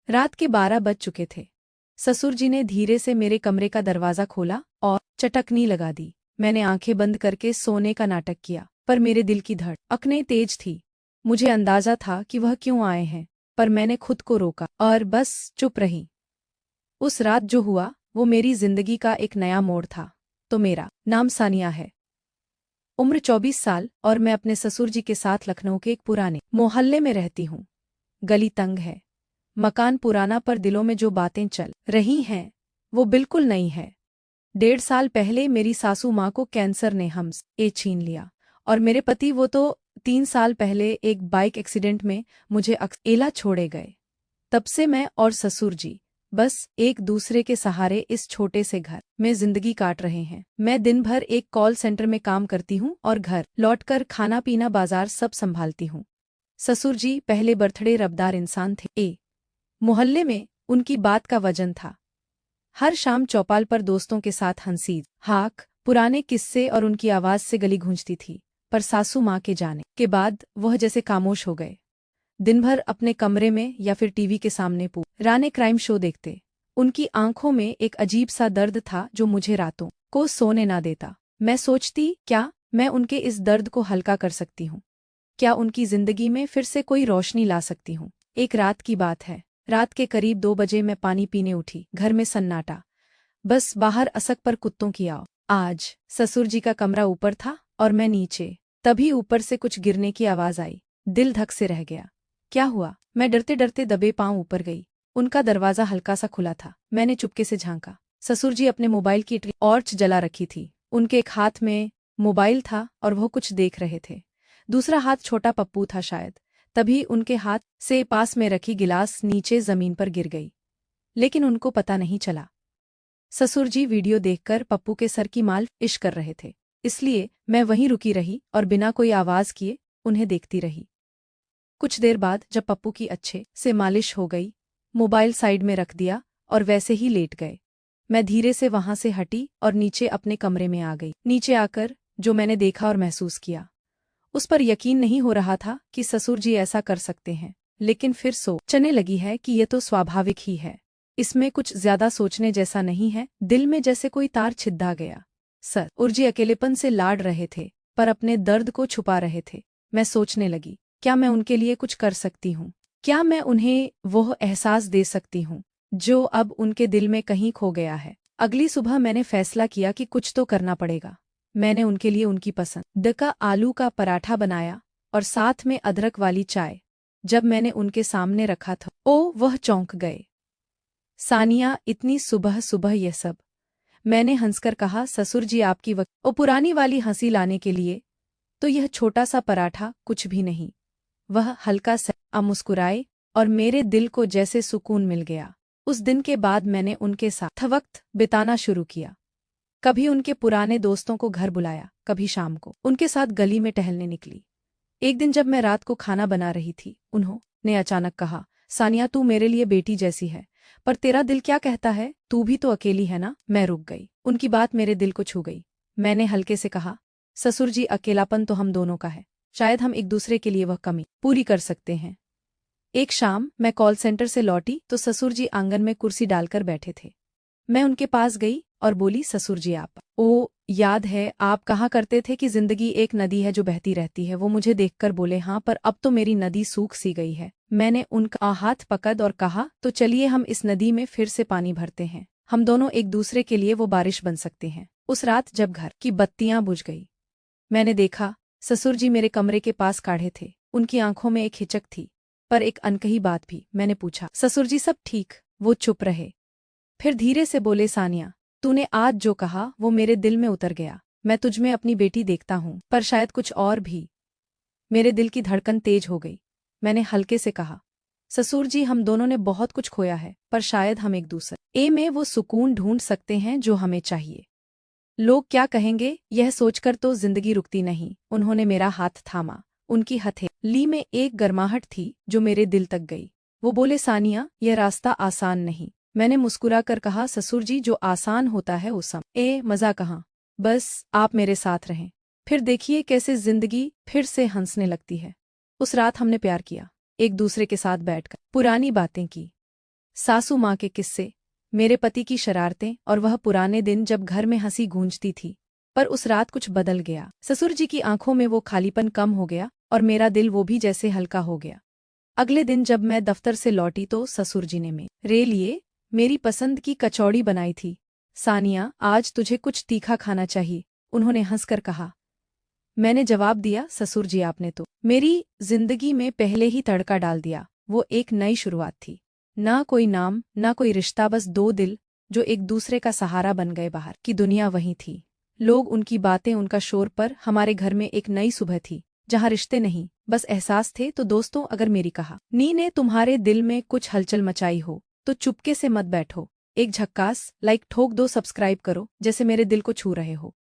रात के 12 बज चुके थे। ससुर जी ने धीरे से मेरे कमरे का दरवाज़ा खोला और चटकनी लगा दी। मैंने आंखें बंद करके सोने का नाटक किया, पर मेरे दिल की धड़कनें तेज थी। मुझे अंदाजा था कि वह क्यों आए हैं, पर मैंने खुद को रोका और बस चुप रही। उस रात जो हुआ वो मेरी जिंदगी का एक नया मोड़ था। तो मेरा नाम सानिया है, उम्र 24 साल और मैं अपने ससुर जी के साथ लखनऊ के एक पुराने मोहल्ले में रहती हूँ। गली तंग है, मकान पुराना, पर दिलों में जो बातें चल रही हैं वो बिल्कुल नई है। 1.5 साल पहले मेरी सासू माँ को कैंसर ने हमसे छीन लिया और मेरे पति वो तो 3 साल पहले एक बाइक एक्सीडेंट में मुझे अकेला छोड़े गए। तब से मैं और ससुर जी बस एक दूसरे के सहारे इस छोटे से घर में जिंदगी काट रहे हैं। मैं दिन भर एक कॉल सेंटर में काम करती हूँ और घर लौटकर खाना पीना बाजार सब संभालती हूँ। ससुर जी पहले बर्थडे रबदार इंसान थे। मोहल्ले में उनकी बात का वजन था। हर शाम चौपाल पर दोस्तों के साथ हंसी हाक पुराने किस्से और उनकी आवाज से गली गूंजती थी। पर सासू माँ के जाने के बाद वह जैसे खामोश हो गए। दिन भर अपने कमरे में या फिर टीवी के सामने पुराने क्राइम शो देखते। उनकी आंखों में एक अजीब सा दर्द था जो मुझे रातों को सोने ना देता। मैं सोचती, क्या मैं उनके इस दर्द को हल्का कर सकती हूँ? क्या उनकी जिंदगी में फिर से कोई रोशनी ला सकती हूँ? एक रात की बात है। रात के करीब 2 बजे मैं पानी पीने उठी। घर में सन्नाटा, बस बाहर असक पर कुत्तों की आवाज़। आज ससुर जी का कमरा ऊपर था और मैं नीचे। तभी ऊपर से कुछ गिरने की आवाज आई। दिल धक से रह गया। क्या हुआ? मैं डरते डरते दबे पांव ऊपर गई। उनका दरवाजा हल्का सा खुला था। मैंने चुपके से झांका। ससुर जी अपने मोबाइल की टॉर्च जला रखी थी। उनके एक हाथ में मोबाइल था और वह कुछ देख रहे थे। दूसरा हाथ छोटा पप्पू था शायद। तभी उनके हाथ से पास में रखी गिलास नीचे जमीन पर गिर गई, लेकिन उनको पता नहीं चला। ससुर जी वीडियो देखकर पप्पू के सर की मालिश कर रहे थे, इसलिए मैं वहीं रुकी रही और बिना कोई आवाज किए उन्हें देखती रही। कुछ देर बाद जब पप्पू की अच्छे से मालिश हो गई, मोबाइल साइड में रख दिया और वैसे ही लेट गए। मैं धीरे से वहां से हटी और नीचे अपने कमरे में आ गई। नीचे आकर जो मैंने देखा और महसूस किया, उस पर यकीन नहीं हो रहा था कि ससुर जी ऐसा कर सकते हैं। लेकिन फिर सोचने लगी है कि ये तो स्वाभाविक ही है, इसमें कुछ ज्यादा सोचने जैसा नहीं है। दिल में जैसे कोई तार छिद्दा गया। ससुर जी अकेलेपन से लाड़ रहे थे, पर अपने दर्द को छुपा रहे थे। मैं सोचने लगी, क्या मैं उनके लिए कुछ कर सकती हूँ? क्या मैं उन्हें वह एहसास दे सकती हूँ जो अब उनके दिल में कहीं खो गया है? अगली सुबह मैंने फैसला किया कि कुछ तो करना पड़ेगा। मैंने उनके लिए उनकी पसंद का आलू का पराठा बनाया और साथ में अदरक वाली चाय। जब मैंने उनके सामने रखा था, वह चौंक गए। सानिया, इतनी सुबह सुबह यह सब? मैंने हंसकर कहा। ससुर जी आपकी पुरानी वाली हंसी लाने के लिए तो यह छोटा सा पराठा कुछ भी नहीं। वह हल्का सा मुस्कुराए और मेरे दिल को जैसे सुकून मिल गया। उस दिन के बाद मैंने उनके साथ वक्त बिताना शुरू किया। कभी उनके पुराने दोस्तों को घर बुलाया, कभी शाम को उनके साथ गली में टहलने निकली। एक दिन जब मैं रात को खाना बना रही थी, उन्होंने अचानक कहा, सानिया, तू मेरे लिए बेटी जैसी है, पर तेरा दिल क्या कहता है? तू भी तो अकेली है ना? मैं रुक गई। उनकी बात मेरे दिल को छू गई। मैंने हल्के से कहा, ससुर जी, अकेलापन तो हम दोनों का है, शायद हम एक दूसरे के लिए वह कमी पूरी कर सकते हैं। एक शाम मैं कॉल सेंटर से लौटी तो ससुर जी आंगन में कुर्सी डालकर बैठे थे। मैं उनके पास गई और बोली, ससुर जी आप, याद है आप कहा करते थे कि जिंदगी एक नदी है जो बहती रहती है। वो मुझे देखकर बोले, हाँ, पर अब तो मेरी नदी सूख सी गई है। मैंने उनका हाथ पकड़ और कहा, तो चलिए हम इस नदी में फिर से पानी भरते हैं। हम दोनों एक दूसरे के लिए वो बारिश बन सकते हैं। उस रात जब घर की बत्तियां बुझ गई, मैंने देखा ससुर जी मेरे कमरे के पास खड़े थे। उनकी आंखों में एक हिचक थी, पर एक अनकही बात भी। मैंने पूछा, ससुर जी सब ठीक? वो चुप रहे, फिर धीरे से बोले, सानिया, तूने आज जो कहा वो मेरे दिल में उतर गया। मैं तुझमें अपनी बेटी देखता हूँ, पर शायद कुछ और भी। मेरे दिल की धड़कन तेज हो गई। मैंने हल्के से कहा, ससुर जी, हम दोनों ने बहुत कुछ खोया है, पर शायद हम एक दूसरे में वो सुकून ढूंढ सकते हैं जो हमें चाहिए। लोग क्या कहेंगे, यह सोचकर तो जिंदगी रुकती नहीं। उन्होंने मेरा हाथ थामा। उनकी हथेली में एक गर्माहट थी जो मेरे दिल तक गई। वो बोले, सानिया, यह रास्ता आसान नहीं। मैंने मुस्कुराकर कहा, ससुर जी, जो आसान होता है उस समय मजा कहाँ, बस आप मेरे साथ रहें, फिर देखिए कैसे जिंदगी फिर से हंसने लगती है। उस रात हमने प्यार किया, एक दूसरे के साथ बैठकर पुरानी बातें की, सासू माँ के किस्से, मेरे पति की शरारतें और वह पुराने दिन जब घर में हंसी गूंजती थी। पर उस रात कुछ बदल गया। ससुर जी की आंखों में वो खालीपन कम हो गया और मेरा दिल वो भी जैसे हल्का हो गया। अगले दिन जब मैं दफ्तर से लौटी तो ससुर जी ने मेरे लिए मेरी पसंद की कचौड़ी बनाई थी। सानिया, आज तुझे कुछ तीखा खाना चाहिए, उन्होंने हंसकर कहा। मैंने जवाब दिया, ससुर जी आपने तो मेरी जिंदगी में पहले ही तड़का डाल दिया। वो एक नई शुरुआत थी। ना कोई नाम, ना कोई रिश्ता, बस दो दिल जो एक दूसरे का सहारा बन गए। बाहर की दुनिया वहीं थी, लोग, उनकी बातें, उनका शोर, पर हमारे घर में एक नई सुबह थी जहाँ रिश्ते नहीं बस एहसास थे। तो दोस्तों, अगर मेरी कहानी ने तुम्हारे दिल में कुछ हलचल मचाई हो तो चुपके से मत बैठो, एक झक्कास लाइक ठोक दो, सब्सक्राइब करो जैसे मेरे दिल को छू रहे हो।